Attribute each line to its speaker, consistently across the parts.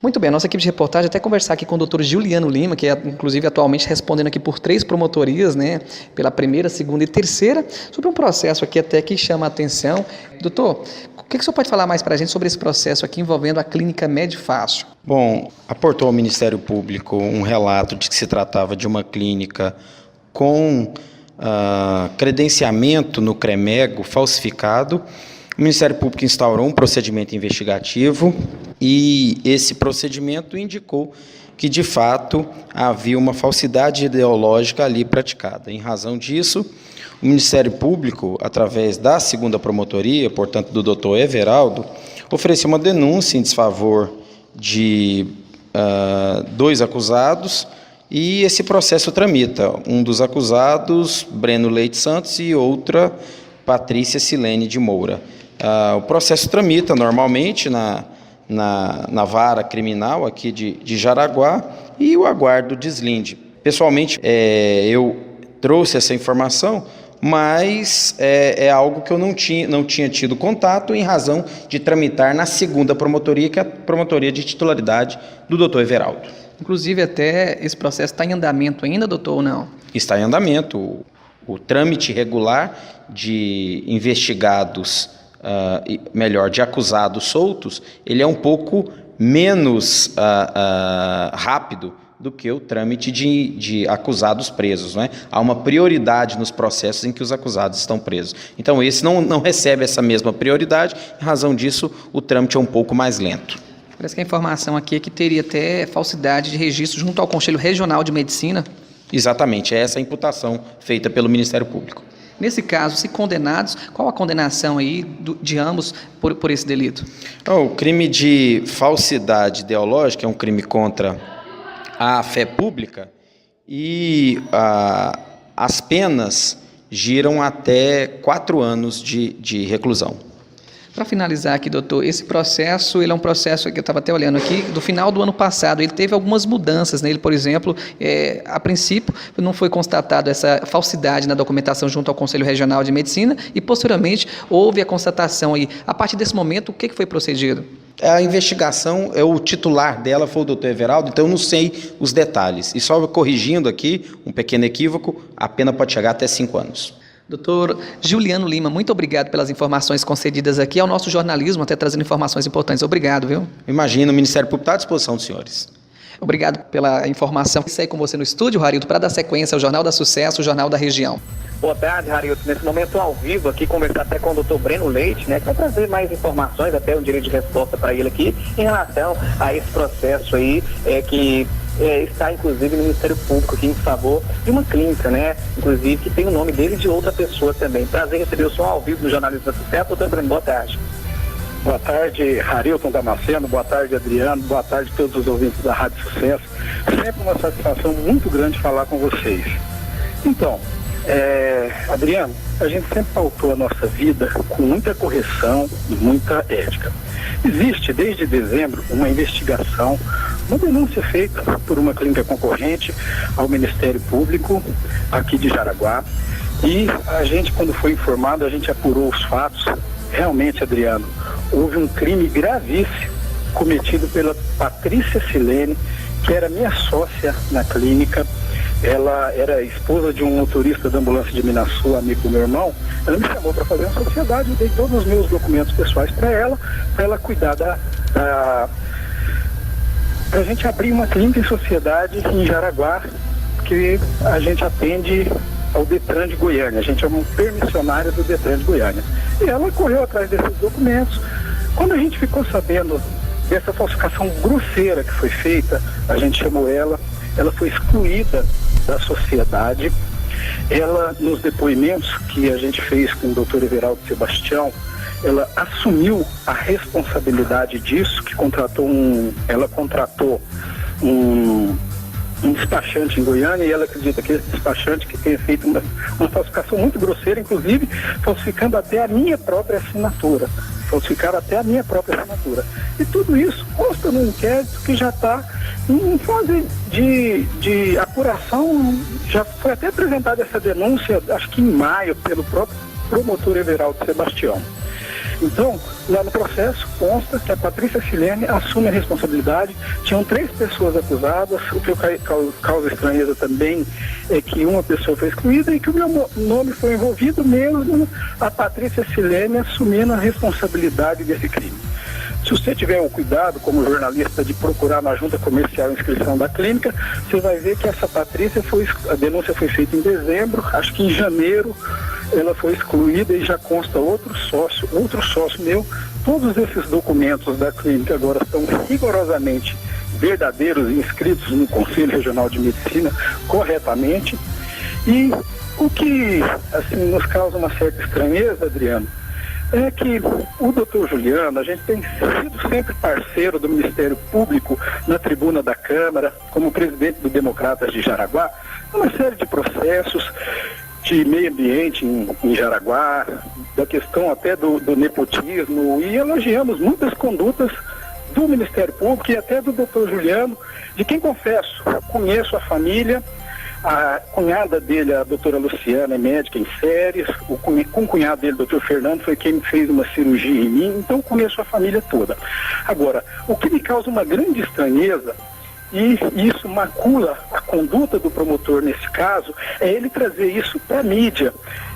Speaker 1: Muito bem, a nossa equipe de reportagem até conversar aqui com o doutor Juliano Lima, que é inclusive atualmente respondendo aqui por 3 promotorias, né, pela primeira, segunda e terceira, sobre um processo aqui até que chama a atenção. Doutor, o que o senhor pode falar mais para a gente sobre esse processo aqui envolvendo a clínica Medfácil?
Speaker 2: Bom, aportou ao Ministério Público um relato de que se tratava de uma clínica com credenciamento no CREMEGO falsificado. O Ministério Público instaurou um procedimento investigativo e esse procedimento indicou que, de fato, havia uma falsidade ideológica ali praticada. Em razão disso, o Ministério Público, através da segunda promotoria, portanto, do doutor Everaldo, ofereceu uma denúncia em desfavor de 2 acusados e esse processo tramita. Um dos acusados, Breno Leite Santos, e outra, Patrícia Silene de Moura. O processo tramita normalmente na vara criminal aqui de Jaraguá e o aguardo deslinde. Pessoalmente, eu trouxe essa informação, mas é algo que eu não tinha tido contato em razão de tramitar na segunda promotoria, que é a promotoria de titularidade do doutor Everaldo.
Speaker 1: Inclusive até esse processo está em andamento ainda, doutor, ou não?
Speaker 2: Está em andamento. O trâmite regular de investigados, de acusados soltos, ele é um pouco menos rápido do que o trâmite de acusados presos, né? Há uma prioridade nos processos em que os acusados estão presos. Então, esse não recebe essa mesma prioridade, em razão disso, o trâmite é um pouco mais lento.
Speaker 1: Parece que a informação aqui é que teria até falsidade de registro junto ao Conselho Regional de Medicina.
Speaker 2: Exatamente, é essa a imputação feita pelo Ministério Público.
Speaker 1: Nesse caso, se condenados, qual a condenação aí de ambos por esse delito?
Speaker 2: O crime de falsidade ideológica é um crime contra a fé pública e as penas giram até 4 anos de reclusão.
Speaker 1: Para finalizar aqui, doutor, esse processo, ele é um processo que eu estava até olhando aqui, do final do ano passado, ele teve algumas mudanças nele, por exemplo, a princípio não foi constatado essa falsidade na documentação junto ao Conselho Regional de Medicina e posteriormente houve a constatação aí. A partir desse momento, o que foi procedido?
Speaker 2: A investigação, o titular dela foi o doutor Everaldo, então eu não sei os detalhes. E só corrigindo aqui, um pequeno equívoco, a pena pode chegar até 5 anos.
Speaker 1: Doutor Juliano Lima, muito obrigado pelas informações concedidas aqui ao nosso jornalismo, até trazendo informações importantes. Obrigado, viu?
Speaker 2: Imagino, o Ministério Público está à disposição dos senhores.
Speaker 1: Obrigado pela informação. Isso aí com você no estúdio, Harildo, para dar sequência ao Jornal da Sucesso, o Jornal da Região.
Speaker 3: Boa tarde, Harildo. Nesse momento ao vivo aqui, conversar até com o doutor Breno Leite, né, que vai trazer mais informações, até um direito de resposta para ele aqui, em relação a esse processo aí, que está inclusive no Ministério Público aqui em favor de uma clínica, né, inclusive que tem o nome dele e de outra pessoa também. Prazer em receber o som ao vivo no Jornalismo da Sucesso. Doutor Breno, boa tarde.
Speaker 4: Boa tarde, Harilton Damasceno, boa tarde, Adriano, boa tarde a todos os ouvintes da Rádio Sucesso. Sempre uma satisfação muito grande falar com vocês. Então, Adriano, a gente sempre pautou a nossa vida com muita correção e muita ética. Existe, desde dezembro, uma investigação, uma denúncia feita por uma clínica concorrente ao Ministério Público aqui de Jaraguá. E a gente, quando foi informado, a gente apurou os fatos. Realmente, Adriano, houve um crime gravíssimo cometido pela Patrícia Silene, que era minha sócia na clínica. Ela era esposa de um motorista da ambulância de Minasul, amigo do meu irmão. Ela me chamou para fazer uma sociedade, eu dei todos os meus documentos pessoais para ela cuidar para a gente abrir uma clínica em sociedade em Jaraguá, que a gente atende ao Detran de Goiânia. A gente é um permissionário do Detran de Goiânia. E ela correu atrás desses documentos. Quando a gente ficou sabendo dessa falsificação grosseira que foi feita, a gente chamou ela foi excluída da sociedade. Ela, nos depoimentos que a gente fez com o doutor Everaldo Sebastião, ela assumiu a responsabilidade disso, que ela contratou um despachante em Goiânia, e ela acredita que esse despachante que tenha feito uma falsificação muito grosseira, inclusive falsificando até a minha própria assinatura. E tudo isso consta no inquérito que já está em fase de apuração. Já foi até apresentada essa denúncia, acho que em maio, pelo próprio promotor Everaldo Sebastião. Então, lá no processo, consta que a Patrícia Silene assume a responsabilidade. Tinham 3 pessoas acusadas. O que causa estranheza também é que uma pessoa foi excluída e que o meu nome foi envolvido, mesmo a Patrícia Silene assumindo a responsabilidade desse crime. Se você tiver o cuidado, como jornalista, de procurar na junta comercial a inscrição da clínica, você vai ver que essa Patrícia a denúncia foi feita em dezembro, acho que em janeiro ela foi excluída e já consta outro sócio meu. Todos esses documentos da clínica agora estão rigorosamente verdadeiros e inscritos no Conselho Regional de Medicina corretamente. E o que assim, nos causa uma certa estranheza, Adriano, é que o doutor Juliano, a gente tem sido sempre parceiro do Ministério Público na tribuna da Câmara, como presidente do Democratas de Jaraguá, uma série de processos de meio ambiente em Jaraguá, da questão até do nepotismo, e elogiamos muitas condutas do Ministério Público e até do doutor Juliano, de quem confesso, conheço a família. A cunhada dele, a doutora Luciana, é médica em férias. Com o cunhado dele, o doutor Fernando, foi quem fez uma cirurgia em mim. Então, conheço a família toda. Agora, o que me causa uma grande estranheza, e isso macula a conduta do promotor nesse caso, é ele trazer isso para a mídia.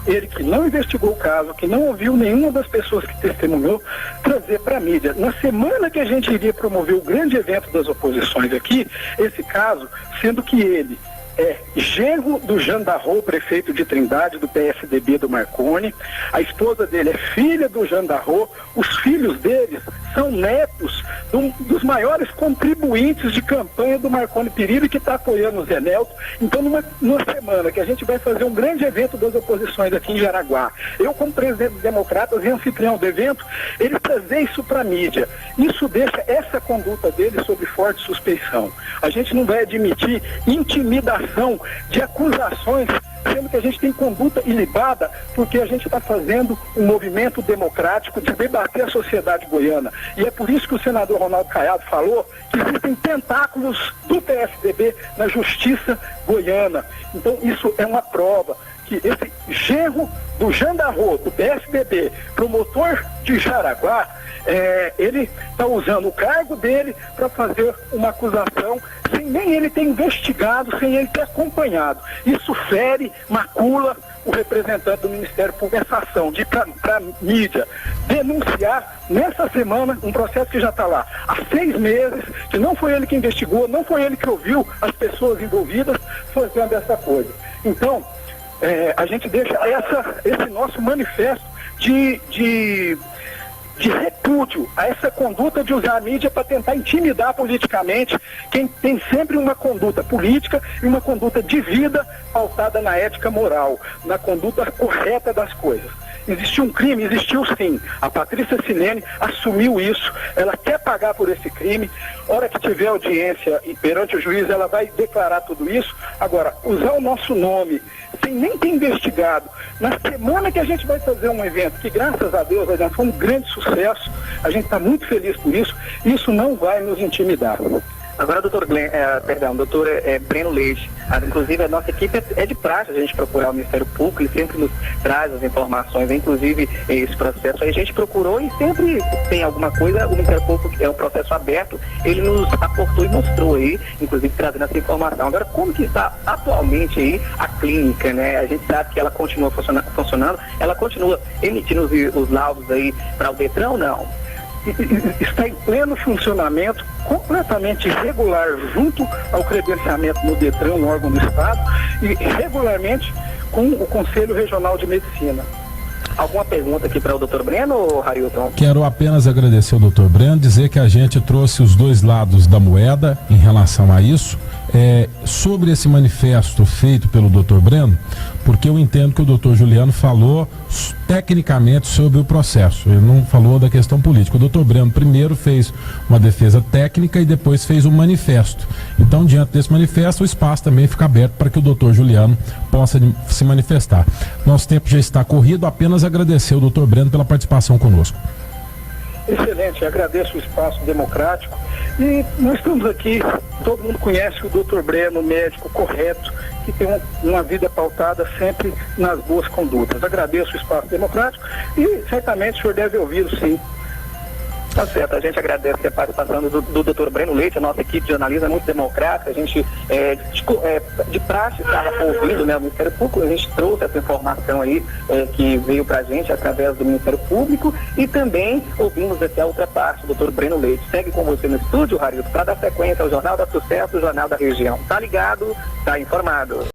Speaker 4: Ele que não investigou o caso, que não ouviu nenhuma das pessoas que testemunhou, trazer para a mídia. Na semana que a gente iria promover o grande evento das oposições aqui, esse caso, sendo que ele é genro do Jandarro, prefeito de Trindade, do PSDB do Marconi. A esposa dele é filha do Jandarro. Os filhos deles são netos dos maiores contribuintes de campanha do Marconi Perillo, que está apoiando o Zé Nelto. Então, numa semana que a gente vai fazer um grande evento das oposições aqui em Jaraguá, eu, como presidente dos Democratas e anfitrião do evento, ele trazer isso para a mídia. Isso deixa essa conduta dele sob forte suspeição. A gente não vai admitir intimidação de acusações, sendo que a gente tem conduta ilibada, porque a gente está fazendo um movimento democrático de debater a sociedade goiana. E é por isso que o senador Ronaldo Caiado falou que existem tentáculos do PSDB na justiça goiana. Então isso é uma prova que esse genro do Jandarro, do PSDB, promotor de Jaraguá, ele está usando o cargo dele para fazer uma acusação sem nem ele ter investigado, sem ele ter acompanhado. Isso fere, macula o representante do Ministério Público, essa ação de ir para a mídia denunciar nessa semana um processo que já está lá há 6 meses, que não foi ele que investigou, não foi ele que ouviu as pessoas envolvidas fazendo essa coisa. Então, a gente deixa esse nosso manifesto de repúdio a essa conduta de usar a mídia para tentar intimidar politicamente quem tem sempre uma conduta política e uma conduta de vida pautada na ética moral, na conduta correta das coisas. Existiu um crime? Existiu sim. A Patrícia Silene assumiu isso. Ela quer pagar por esse crime. Hora que tiver audiência e perante o juiz, ela vai declarar tudo isso. Agora, usar o nosso nome sem nem ter investigado, na semana que a gente vai fazer um evento, que graças a Deus foi um grande sucesso, a gente está muito feliz por isso, isso não vai nos intimidar.
Speaker 3: Agora, doutor Breno Leite, inclusive a nossa equipe é de praxe a gente procurar o Ministério Público, ele sempre nos traz as informações, inclusive esse processo aí a gente procurou e sempre tem alguma coisa, o Ministério Público é um processo aberto, ele nos aportou e mostrou aí, inclusive trazendo essa informação. Agora, como que está atualmente aí a clínica, né? A gente sabe que ela continua funcionando, ela continua emitindo os laudos aí para o Detran ou não?
Speaker 4: Está em pleno funcionamento, completamente regular, junto ao credenciamento no Detran, um órgão do Estado, e regularmente com o Conselho Regional de Medicina.
Speaker 3: Alguma pergunta aqui para o Dr. Breno, Hailton?
Speaker 5: Quero apenas agradecer ao Dr. Breno, dizer que a gente trouxe os dois lados da moeda em relação a isso. Sobre esse manifesto feito pelo Dr. Breno, porque eu entendo que o Dr. Juliano falou tecnicamente sobre o processo, ele não falou da questão política. O Dr. Breno primeiro fez uma defesa técnica e depois fez um manifesto. Então, diante desse manifesto, o espaço também fica aberto para que o Dr. Juliano possa se manifestar. Nosso tempo já está corrido, apenas agradecer ao Dr. Breno pela participação conosco.
Speaker 4: Excelente, agradeço o espaço democrático e nós estamos aqui, todo mundo conhece o Dr. Breno, médico correto, que tem uma vida pautada sempre nas boas condutas. Agradeço o espaço democrático e certamente o senhor deve ouvi-lo, sim.
Speaker 3: Tá certo, a gente agradece a participação do Dr. Breno Leite, a nossa equipe de jornalismo é muito democrática, a gente de praxe estava ouvindo, né, o Ministério Público, a gente trouxe essa informação aí que veio para a gente através do Ministério Público e também ouvimos até a outra parte, o Dr. Breno Leite. Segue com você no estúdio, Harilton, para dar sequência ao Jornal da Sucesso, o Jornal da Região. Tá ligado, tá informado.